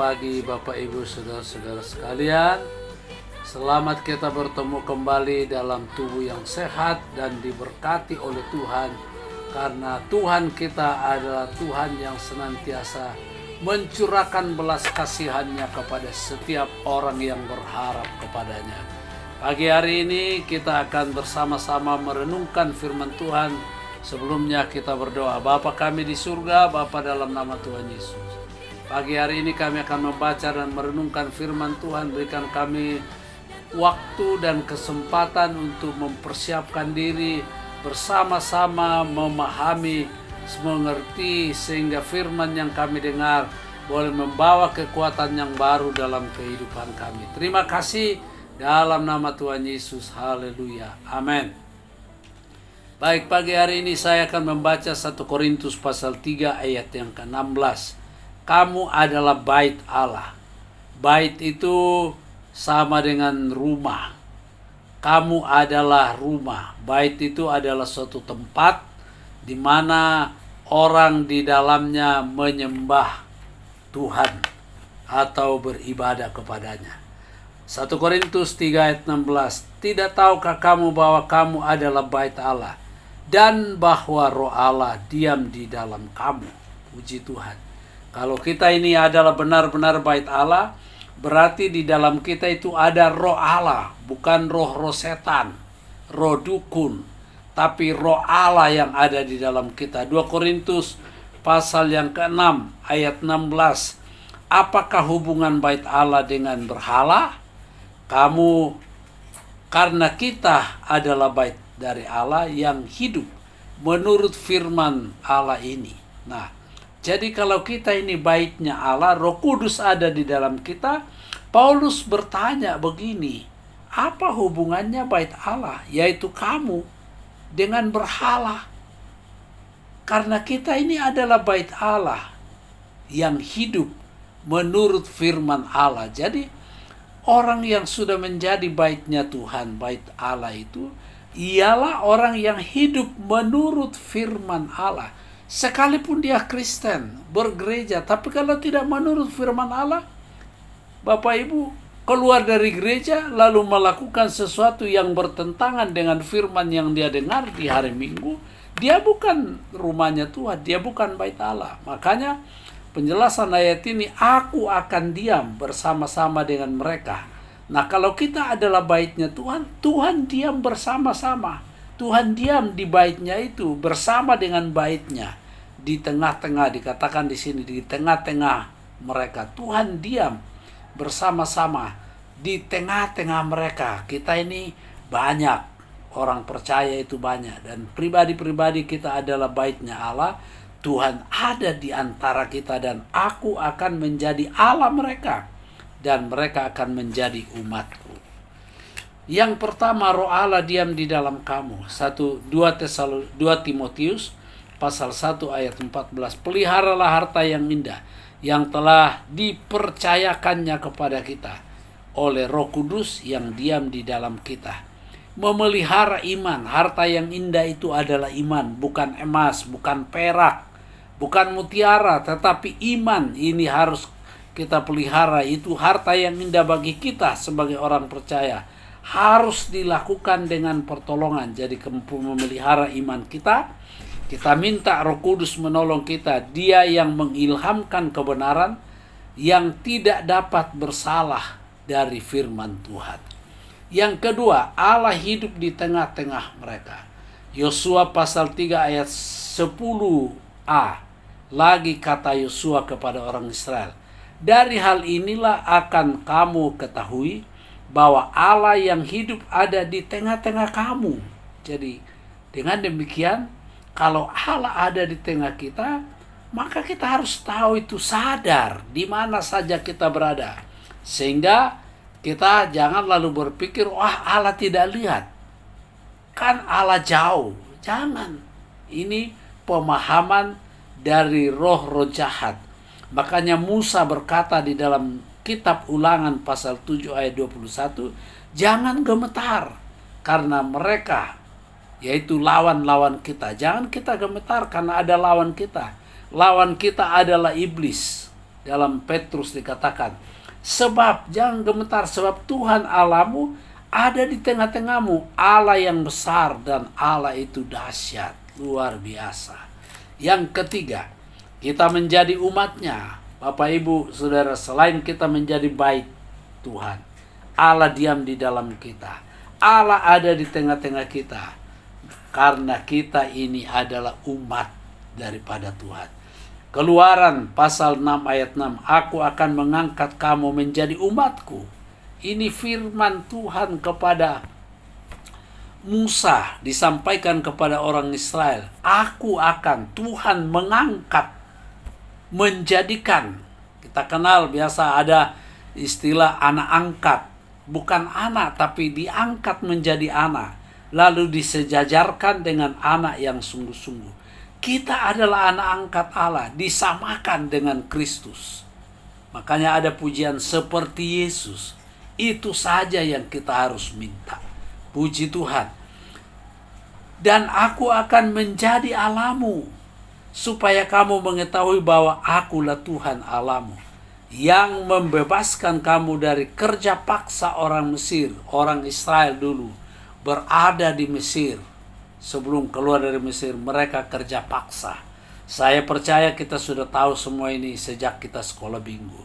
pagi Bapak Ibu Saudara-saudara sekalian. Selamat kita bertemu kembali dalam tubuh yang sehat dan diberkati oleh Tuhan. Karena Tuhan kita adalah Tuhan yang senantiasa mencurahkan belas kasihannya kepada setiap orang yang berharap kepadanya. Pagi hari ini kita akan bersama-sama merenungkan firman Tuhan. Sebelumnya kita berdoa. Bapa kami di surga, Bapa dalam nama Tuhan Yesus. Pagi hari ini kami akan membaca dan merenungkan firman Tuhan. Berikan kami waktu dan kesempatan untuk mempersiapkan diri bersama-sama, memahami, mengerti, sehingga firman yang kami dengar boleh membawa kekuatan yang baru dalam kehidupan kami. Terima kasih dalam nama Tuhan Yesus. Haleluya. Amin. Baik, pagi hari ini saya akan membaca 1 Korintus pasal 3 ayat yang ke-16. Kamu adalah bait Allah. Bait itu sama dengan rumah. Kamu adalah rumah. Bait itu adalah suatu tempat di mana orang di dalamnya menyembah Tuhan atau beribadah kepadanya. 1 Korintus 3 ayat 16. Tidak tahukah kamu bahwa kamu adalah bait Allah dan bahwa Roh Allah diam di dalam kamu? Puji Tuhan. Kalau kita ini adalah benar-benar bait Allah, berarti di dalam kita itu ada Roh Allah, bukan roh-roh setan, roh dukun, tapi Roh Allah yang ada di dalam kita. 2 Korintus pasal yang ke-6 ayat 16. Apakah hubungan bait Allah dengan berhala? Karena kita adalah bait dari Allah yang hidup menurut firman Allah ini. Nah, jadi kalau kita ini baitnya Allah, Roh Kudus ada di dalam kita, Paulus bertanya begini, apa hubungannya bait Allah, yaitu kamu, dengan berhala? Karena kita ini adalah bait Allah yang hidup menurut firman Allah. Jadi orang yang sudah menjadi baitnya Tuhan, bait Allah itu, ialah orang yang hidup menurut firman Allah. Sekalipun dia Kristen, bergereja, tapi kalau tidak menurut firman Allah, Bapak Ibu keluar dari gereja lalu melakukan sesuatu yang bertentangan dengan firman yang dia dengar di hari Minggu, dia bukan rumahnya Tuhan, dia bukan bait Allah. Makanya penjelasan ayat ini, aku akan diam bersama-sama dengan mereka. Nah, kalau kita adalah baitnya Tuhan, Tuhan diam bersama-sama. Tuhan diam di baitnya itu bersama dengan baitnya. Di tengah-tengah, dikatakan di sini, di tengah-tengah mereka. Tuhan diam bersama-sama di tengah-tengah mereka. Kita ini banyak, orang percaya itu banyak. Dan pribadi-pribadi kita adalah baitnya Allah. Tuhan ada di antara kita dan aku akan menjadi Allah mereka. Dan mereka akan menjadi umatku. Yang pertama, Roh Allah diam di dalam kamu. 2 Timotius pasal 1 ayat 14. Peliharalah harta yang indah yang telah dipercayakannya kepada kita oleh Roh Kudus yang diam di dalam kita. Memelihara iman. Harta yang indah itu adalah iman, bukan emas, bukan perak, bukan mutiara, tetapi iman. Ini harus kita pelihara. Itu harta yang indah bagi kita sebagai orang percaya. Harus dilakukan dengan pertolongan. Jadi memelihara iman kita. Kita minta Roh Kudus menolong kita. Dia yang mengilhamkan kebenaran yang tidak dapat bersalah dari firman Tuhan. Yang kedua, Allah hidup di tengah-tengah mereka. Yosua pasal 3 ayat 10a. Lagi kata Yosua kepada orang Israel, dari hal inilah akan kamu ketahui bahwa Allah yang hidup ada di tengah-tengah kamu. Jadi dengan demikian, kalau Allah ada di tengah kita, maka kita harus tahu itu, sadar di mana saja kita berada. Sehingga kita jangan lalu berpikir, wah Allah tidak lihat, kan Allah jauh. Jangan. Ini pemahaman dari roh-roh jahat. Makanya Musa berkata di dalam kitab Ulangan pasal 7 ayat 21, jangan gemetar karena mereka, yaitu lawan-lawan kita. Jangan kita gemetar karena ada lawan kita. Lawan kita adalah iblis. dalam Petrus dikatakan, sebab jangan gemetar, sebab Tuhan Allahmu ada di tengah-tengahmu, Allah yang besar dan Allah itu dahsyat, luar biasa. Yang ketiga, kita menjadi umatnya. Bapak Ibu Saudara, selain kita menjadi bait Tuhan, Allah diam di dalam kita. Allah ada di tengah-tengah kita. Karena kita ini adalah umat daripada Tuhan. Keluaran pasal 6 ayat 6, aku akan mengangkat kamu menjadi umatku. Ini firman Tuhan kepada Musa, disampaikan kepada orang Israel. Tuhan mengangkat, menjadikan. Kita kenal biasa ada istilah anak angkat. Bukan anak, tapi diangkat menjadi anak. Lalu disejajarkan dengan anak yang sungguh-sungguh. Kita adalah anak angkat Allah, disamakan dengan Kristus. Makanya ada pujian seperti Yesus. Itu saja yang kita harus minta. Puji Tuhan. Dan aku akan menjadi Allahmu, supaya kamu mengetahui bahwa akulah Tuhan Allahmu, yang membebaskan kamu dari kerja paksa orang Mesir. Orang Israel dulu berada di Mesir. Sebelum keluar dari Mesir, mereka kerja paksa. Saya percaya kita sudah tahu semua ini sejak kita sekolah minggu.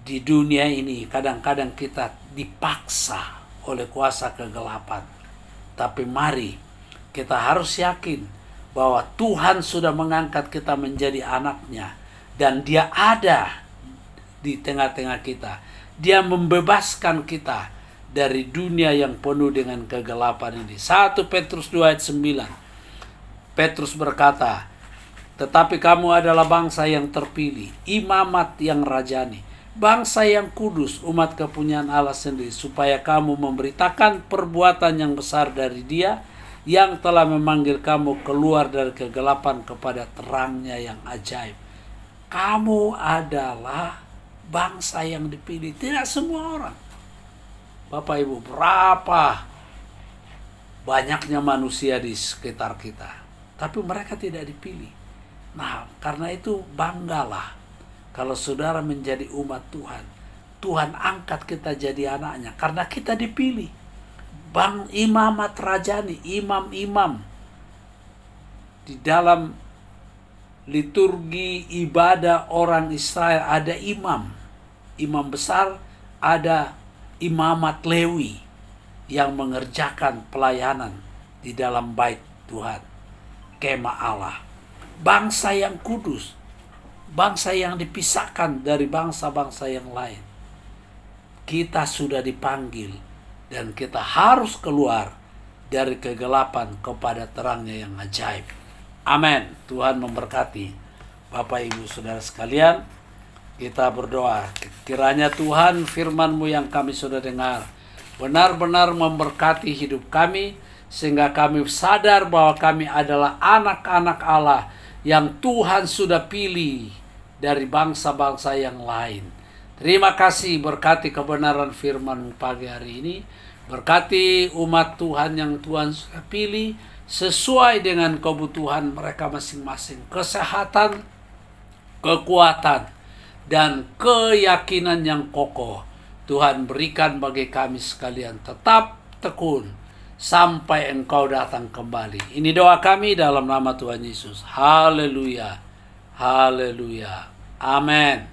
Di dunia ini kadang-kadang kita dipaksa oleh kuasa kegelapan. Tapi mari kita harus yakin bahwa Tuhan sudah mengangkat kita menjadi anaknya. Dan Dia ada di tengah-tengah kita. Dia membebaskan kita dari dunia yang penuh dengan kegelapan ini. 1 Petrus 2 ayat 9. Petrus berkata, tetapi kamu adalah bangsa yang terpilih, imamat yang rajani, bangsa yang kudus, umat kepunyaan Allah sendiri, supaya kamu memberitakan perbuatan yang besar dari Dia yang telah memanggil kamu keluar dari kegelapan kepada terangnya yang ajaib. Kamu adalah bangsa yang dipilih, tidak semua orang. Bapak Ibu, berapa banyaknya manusia di sekitar kita, tapi mereka tidak dipilih. Nah, karena itu banggalah kalau saudara menjadi umat Tuhan. Tuhan angkat kita jadi anaknya karena kita dipilih. Imamat rajani, imam-imam. Di dalam liturgi ibadah orang Israel ada imam. Imam besar, ada imamat Lewi yang mengerjakan pelayanan di dalam bait Tuhan, kemah Allah. Bangsa yang kudus, bangsa yang dipisahkan dari bangsa-bangsa yang lain. Kita sudah dipanggil dan kita harus keluar dari kegelapan kepada terangnya yang ajaib. Amin. Tuhan memberkati Bapak Ibu Saudara sekalian. Kita berdoa, kiranya Tuhan firman-Mu yang kami sudah dengar benar-benar memberkati hidup kami, sehingga kami sadar bahwa kami adalah anak-anak Allah yang Tuhan sudah pilih dari bangsa-bangsa yang lain. Terima kasih, berkati kebenaran firman-Mu pagi hari ini. Berkati umat Tuhan yang Tuhan sudah pilih sesuai dengan kebutuhan mereka masing-masing. Kesehatan, kekuatan, dan keyakinan yang kokoh Tuhan berikan bagi kami sekalian. Tetap tekun sampai Engkau datang kembali. Ini doa kami dalam nama Tuhan Yesus. Haleluya. Haleluya. Amin.